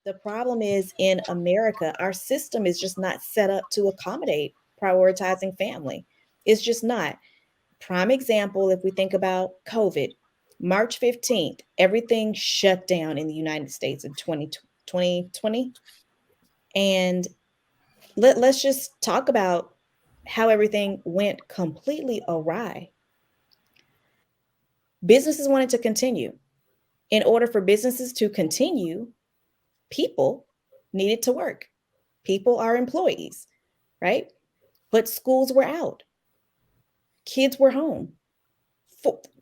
The problem is in America, our system is just not set up to accommodate prioritizing family. It's just not. Prime example, if we think about COVID, March 15th, everything shut down in the United States in 2020. And let's just talk about how everything went completely awry. Businesses wanted to continue. In order for businesses to continue, people needed to work. People are employees, right? But schools were out, kids were home.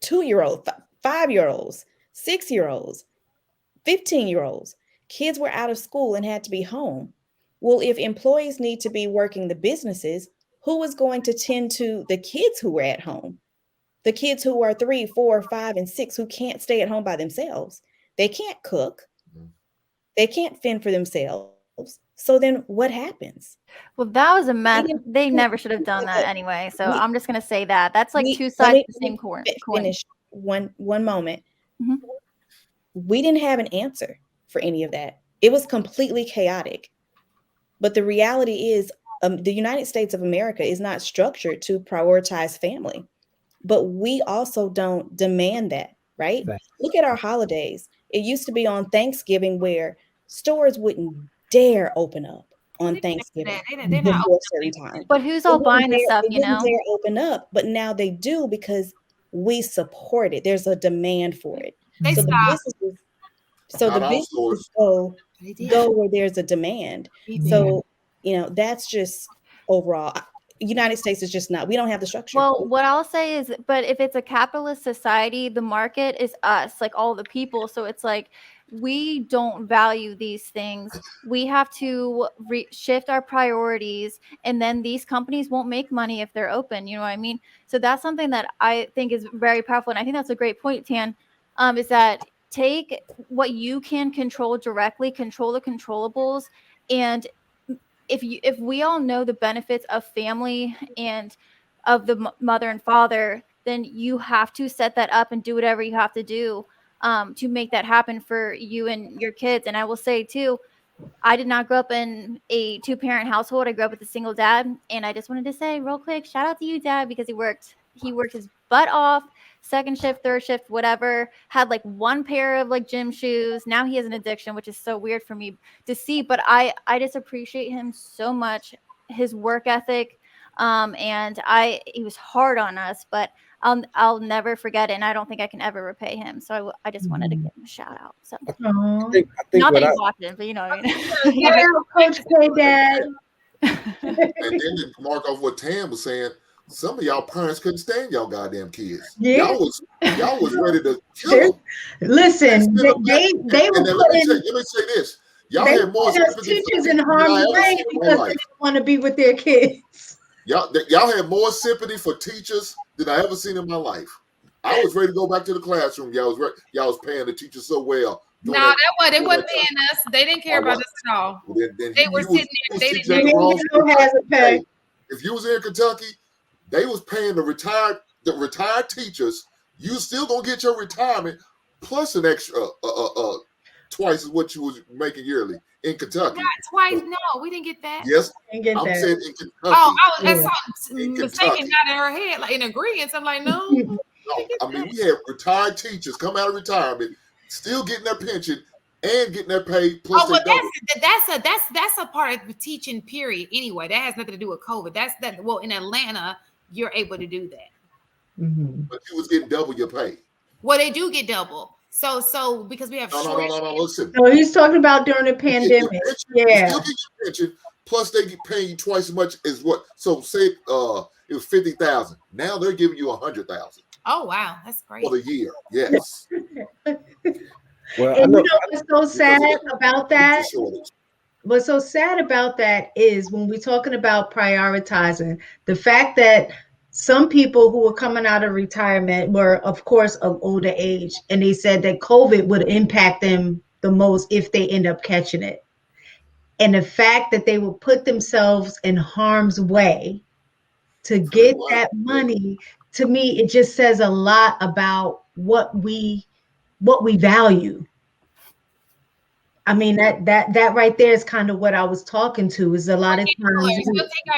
2-year-olds, 5-year-olds, 6-year-olds, 15-year-olds. Kids were out of school and had to be home. Well, if employees need to be working the businesses, who was going to tend to the kids who were at home? The kids who are 3, 4, 5, and 6 who can't stay at home by themselves. They can't cook. They can't fend for themselves. So then what happens? Well, that was a We mess. didn't, They never should have done that anyway. So we, I'm just gonna say that. That's like two let sides me, of the let same me coin. finish one moment. Mhm. We didn't have an answer for any of that. It was completely chaotic. But the reality is, the United States of America is not structured to prioritize family. But we also don't demand that, right? Look at our holidays. It used to be on Thanksgiving where stores wouldn't dare open up on They can't do Thanksgiving that. They're not before open a certain up time. But who's all buying the stuff, They wouldn't dare open up, but now they do because we support it. There's a demand for it. They So the stopped. businesses, so the Not all businesses stores. They did. go where there's a demand. So, that's just overall. United States is just not. We don't have the structure. Well, what I'll say is, but if it's a capitalist society, the market is us, like all the people. So it's like we don't value these things. We have to shift our priorities, and then these companies won't make money if they're open. You know what I mean? So that's something that I think is very powerful, and I think that's a great point, Tan. Is that take what you can control directly, control the controllables, and if we all know the benefits of family and of the mother and father, then you have to set that up and do whatever you have to do to make that happen for you and your kids. And I will say too, I did not grow up in a 2-parent household. I grew up with a single dad. And I just wanted to say real quick, shout out to you, Dad, because he worked his butt off, second shift, third shift, whatever, had like one pair of like gym shoes. Now he has an addiction, which is so weird for me to see. But I just appreciate him so much, his work ethic. And he was hard on us, but I'll never forget it, and I don't think I can ever repay him. So I just wanted to give him a shout out. So I think not what that I, he's watching, but you know what I mean. Yeah, Coach K, Dad. And then to mark off what Tam was saying, some of y'all parents couldn't stand y'all goddamn kids. Yeah. Y'all was ready to kill them. Listen, they were And then let me putting say this. Y'all they had more put us sympathy for teachers in teachers than I harm's ever way seen in my because life. they didn't want to be with their kids. Y'all had more sympathy for teachers than I ever seen in my life. I was ready to go back to the classroom. Y'all was paying the teachers so well. No, they wasn't paying us. They didn't care about us at all. Well, then They were sitting there. They teaching didn't at the wrong They school. has a pay. Hey, if you was in Kentucky, they was paying the retired teachers. You still gonna get your retirement plus an extra twice as what you was making yearly in Kentucky. Not twice. No, we didn't get that. Yes, Didn't get I'm that. saying in Kentucky. Oh, that's In mistaken Kentucky. out in her head, like in agreement. I'm like, no. No, I mean we had retired teachers come out of retirement, still getting their pension and getting their pay plus Oh, well, they double. that's a part of the teaching period anyway. That has nothing to do with COVID. That's that. Well, in Atlanta, you're able to do that. But you was getting double your pay. Well, they do get double. So because we have No. Listen. No, he's talking about during the pandemic. You Yeah. still get your pension, plus they get paying you twice as much as what. So say it was 50,000. Now they're giving you 100,000 Oh wow, that's great. for the year. Yes. well, And you know what's so sad about that? Shortage. What's so sad about that is when we're talking about prioritizing, the fact that some people who were coming out of retirement were, of course, of older age, and they said that COVID would impact them the most if they end up catching it. And the fact that they will put themselves in harm's way to get that money, to me, it just says a lot about what we value. I mean, that right there is kind of what I was talking to. Is a lot of times,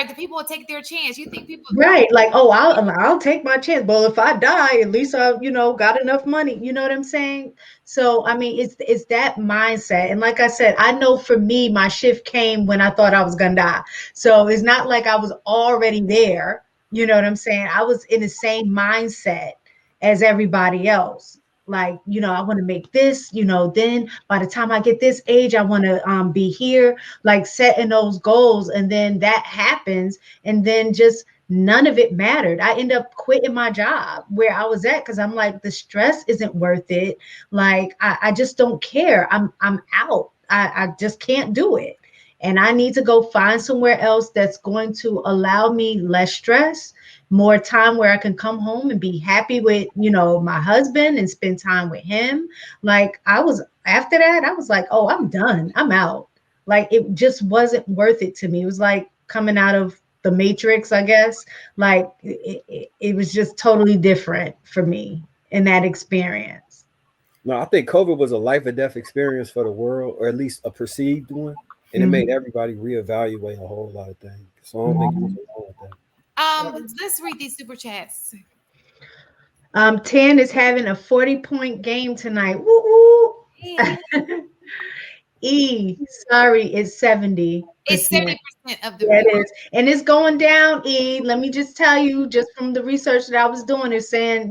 The people will take their chance. You think people right? Like, oh, I'll take my chance. Well, if I die, at least I, got enough money. You know what I'm saying? So, I mean, it's that mindset. And like I said, I know for me, my shift came when I thought I was gonna die. So it's not like I was already there. You know what I'm saying? I was in the same mindset as everybody else. Like, I want to make this, then by the time I get this age, I want to be here, like setting those goals. And then that happens. And then just none of it mattered. I end up quitting my job where I was at because I'm like, the stress isn't worth it. Like, I just don't care. I'm out. I just can't do it. And I need to go find somewhere else that's going to allow me less stress, more time where I can come home and be happy with, my husband and spend time with him. Like, after that, I was like, oh, I'm done. I'm out. Like, it just wasn't worth it to me. It was like coming out of the Matrix, I guess. Like, it was just totally different for me in that experience. No, I think COVID was a life or death experience for the world, or at least a perceived one, and it made everybody reevaluate a whole lot of things. So I don't think there's wrong with that. let's read these super chats. 10 is having a 40-point game tonight. Woo woo. Sorry, it's 70%. It's 70% of the That is, and it's going down. Let me just tell you, just from the research that I was doing, it's saying,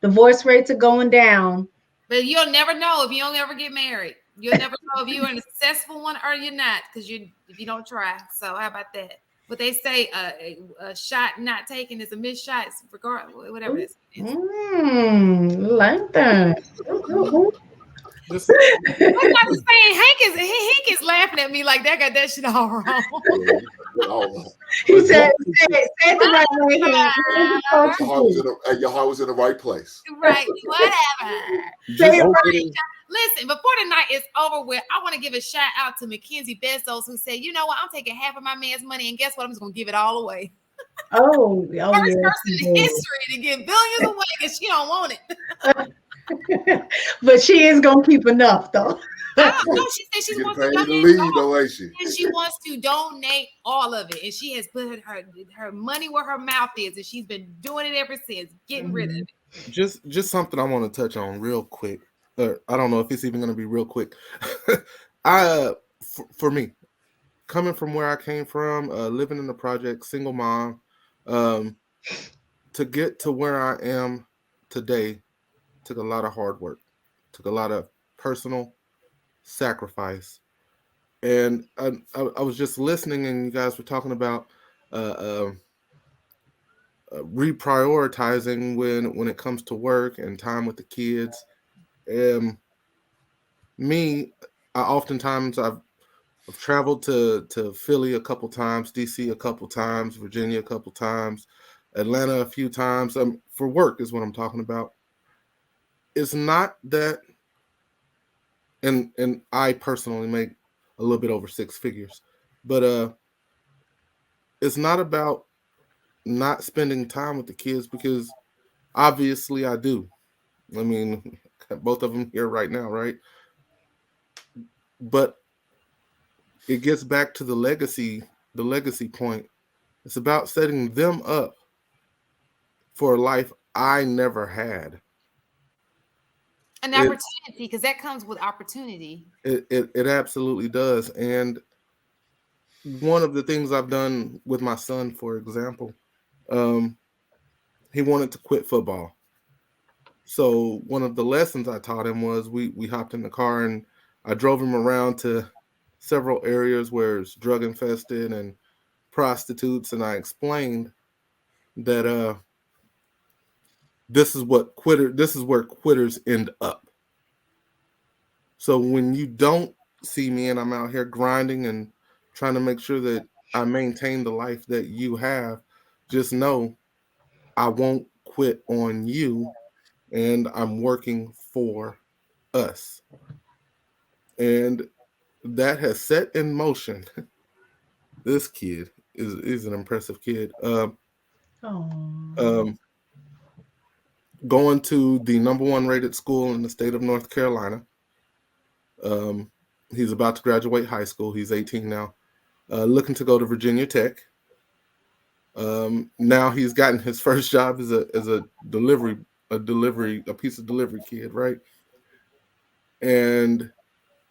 divorce rates are going down. But you'll never know if you don't ever get married. You'll never know if you're a successful one or you're not, because if you don't try. So how about that? But they say a shot not taken is a missed shot, regardless, whatever it is. Like that. I'm not saying Hank is laughing at me like that. Got that shit all wrong. He said it the right way. Your heart was in the right place. Right. Whatever. Listen, before the night is over with, I want to give a shout out to Mackenzie Bezos, who said, you know what, I'm taking half of my man's money, and guess what? I'm just going to give it all away. First person in history to give billions away because she don't want it. But she is going to keep enough, though. I don't know. She said she wants to donate all, ain't she? And she wants to donate all of it. And she has put her money where her mouth is, and she's been doing it ever since, getting rid of it. Just something I want to touch on real quick. I don't know if it's even going to be real quick. For me, coming from where I came from, living in the project, single mom, to get to where I am today took a lot of hard work, took a lot of personal sacrifice. And I was just listening, and you guys were talking about reprioritizing when it comes to work and time with the kids. Me, I've traveled to Philly a couple times, DC a couple times, Virginia a couple times, Atlanta a few times. For work is what I'm talking about. It's not that, and I personally make a little bit over six figures, but it's not about not spending time with the kids, because obviously I do. I mean, both of them here right now, right? But it gets back to the legacy point. It's about setting them up for a life I never had. An opportunity, because that comes with opportunity. It absolutely does. And one of the things I've done with my son, for example, he wanted to quit football. So one of the lessons I taught him was we hopped in the car and I drove him around to several areas where it's drug infested and prostitutes, and I explained that this is where quitters end up. So when you don't see me and I'm out here grinding and trying to make sure that I maintain the life that you have, just know I won't quit on you, and I'm working for us. And that has set in motion. This kid is an impressive kid. Going to the #1 rated school in the state of North Carolina. He's about to graduate high school. He's 18 now, looking to go to Virginia Tech. Now he's gotten his first job as a piece of delivery kid, right? And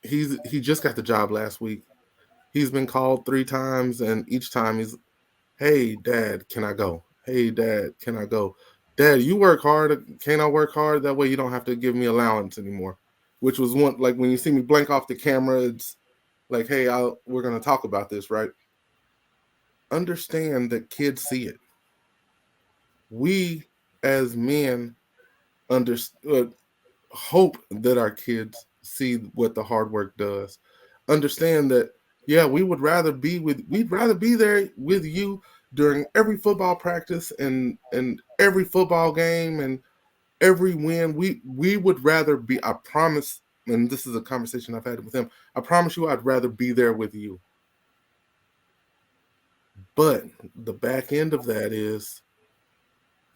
he just got the job last week. He's been called 3 times, and each time he's, "Hey, Dad, can I go? Hey, Dad, can I go? Dad, you work hard. Can I work hard? That way you don't have to give me allowance anymore." Which was one, like, when you see me blank off the camera, it's like, "Hey, we're going to talk about this, right?" Understand that kids see it. We as men hope that our kids see what the hard work does. Understand that, yeah, we'd rather be there with you during every football practice and every football game and every win. We would rather be, I promise, and this is a conversation I've had with him, I promise you I'd rather be there with you. But the back end of that is,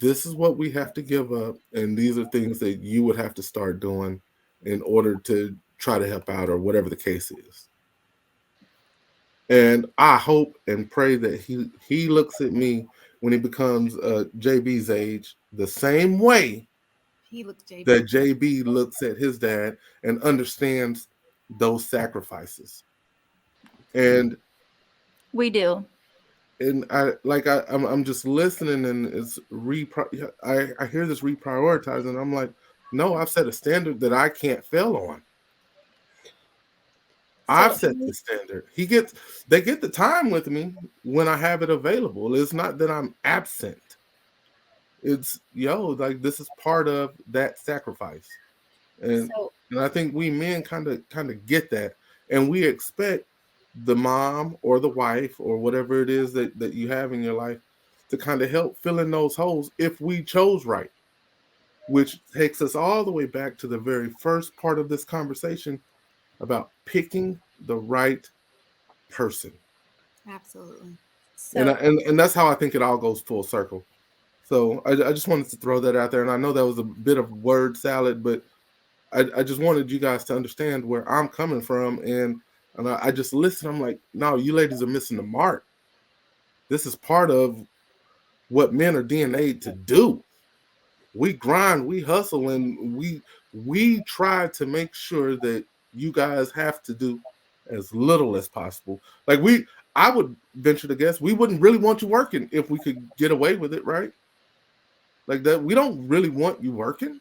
this is what we have to give up, and these are things that you would have to start doing in order to try to help out, or whatever the case is. And I hope and pray that he looks at me when he becomes JB's age the same way that JB looks at his dad and understands those sacrifices. And we do. And I'm just listening, and it's I hear this reprioritizing. I'm like, no, I've set a standard that I can't fail on. I've set the standard. They get the time with me when I have it available. It's not that I'm absent. It's, like, this is part of that sacrifice. And I think we men kind of get that, and we expect the mom or the wife or whatever it is that you have in your life to kind of help fill in those holes if we chose right, which takes us all the way back to the very first part of this conversation about picking the right person. Absolutely. And that's how I think it all goes full circle. So I just wanted to throw that out there, and I know that was a bit of word salad, but I just wanted you guys to understand where I'm coming from. And I just listen. I'm like, no, you ladies are missing the mark. This is part of what men are DNA'd to do. We grind, we hustle, and we try to make sure that you guys have to do as little as possible. Like, I would venture to guess we wouldn't really want you working if we could get away with it, right? Like that, we don't really want you working.